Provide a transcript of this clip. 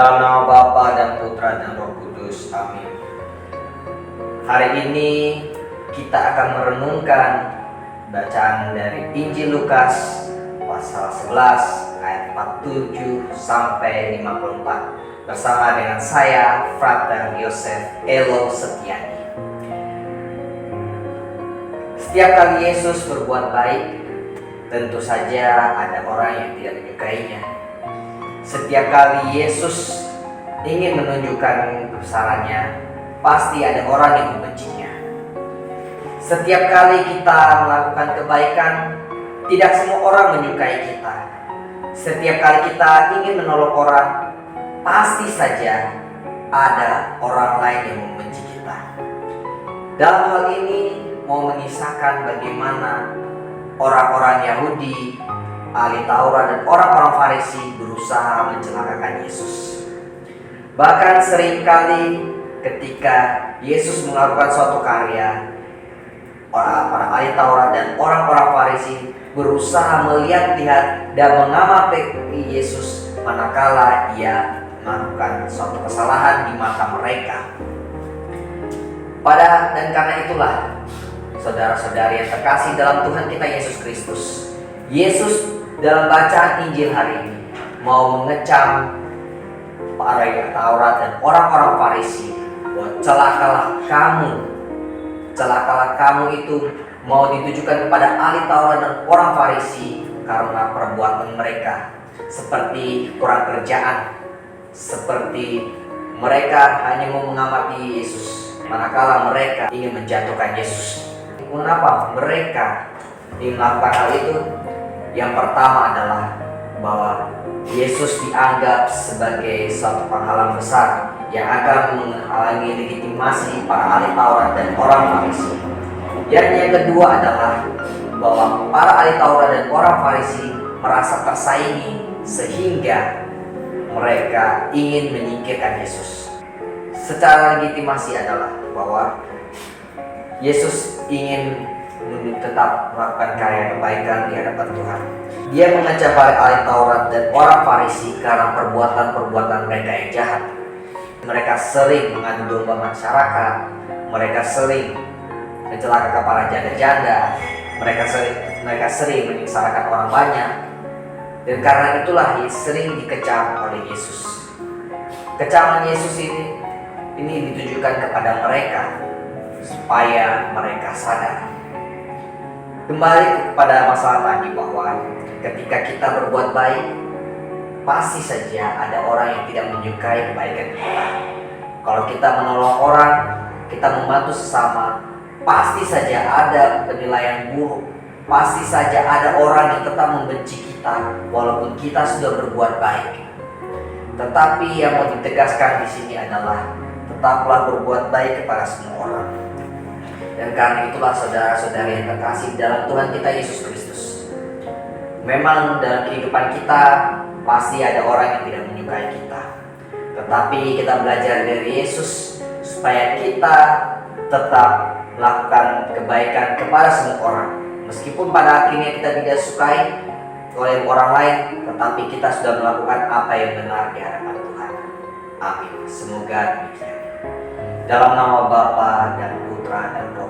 Dalam nama Bapa dan Putra dan Roh Kudus. Amin. Hari ini kita akan merenungkan bacaan dari Injil Lukas pasal 11 ayat 47 sampai 54 bersama dengan saya, Frater Yosef Elo Setiani. Setiap kali Yesus berbuat baik, tentu saja ada orang yang tidak menyukainya. Setiap kali Yesus ingin menunjukkan kebesarannya, pasti ada orang yang membencinya. Setiap kali kita melakukan kebaikan, tidak semua orang menyukai kita. Setiap kali kita ingin menolong orang, pasti saja ada orang lain yang membenci kita. Dalam hal ini mau mengisahkan bagaimana orang-orang Yahudi, ahli Taurat dan orang-orang Farisi berusaha mencelakakan Yesus. Bahkan seringkali ketika Yesus melakukan suatu karya, para ahli Taurat dan orang-orang Farisi berusaha melihat-lihat dan mengamati Yesus manakala ia melakukan suatu kesalahan di mata mereka. Dan karena itulah, saudara-saudari yang terkasih dalam Tuhan kita Yesus Kristus, Yesus dalam bacaan Injil hari ini mau mengecam para ahli Taurat dan orang-orang Farisi bahwa celakalah kamu itu mau ditujukan kepada ahli Taurat dan orang Farisi karena perbuatan mereka seperti kurang kerjaan, seperti mereka hanya mau mengamati Yesus manakala mereka ingin menjatuhkan Yesus. Mengapa mereka ingin melakukan hal itu? Yang pertama adalah bahwa Yesus dianggap sebagai suatu penghalang besar yang akan menghalangi legitimasi para ahli Taurat dan orang Farisi. Yang kedua adalah bahwa para ahli Taurat dan orang Farisi merasa tersaingi sehingga mereka ingin menyingkirkan Yesus. Secara legitimasi adalah bahwa Yesus ingin tetap melakukan karya kebaikan di hadapan Tuhan. Dia mengecam para ahli Taurat dan orang Farisi karena perbuatan-perbuatan mereka yang jahat. Mereka sering mengadu domba masyarakat, mereka sering mencelakakan para janda-janda, mereka sering menyengsarakan orang banyak. Dan karena itulah sering dikecam oleh Yesus. Kecaman Yesus ini ditujukan kepada mereka supaya mereka sadar. Kembali kepada masalah tadi bahwa ketika kita berbuat baik, pasti saja ada orang yang tidak menyukai kebaikan kita. Kalau kita menolong orang, kita membantu sesama, pasti saja ada penilaian buruk. Pasti saja ada orang yang tetap membenci kita walaupun kita sudah berbuat baik. Tetapi yang mau ditegaskan di sini adalah tetaplah berbuat baik kepada semua orang. Dan karena itulah saudara-saudari yang terkasih dalam Tuhan kita Yesus Kristus, memang dalam kehidupan kita pasti ada orang yang tidak menyukai kita. Tetapi kita belajar dari Yesus supaya kita tetap melakukan kebaikan kepada semua orang. Meskipun pada akhirnya kita tidak sukai oleh orang lain, tetapi kita sudah melakukan apa yang benar di hadapan Tuhan. Amin. Semoga demikian. Dalam nama Bapa dan Putra dan Roh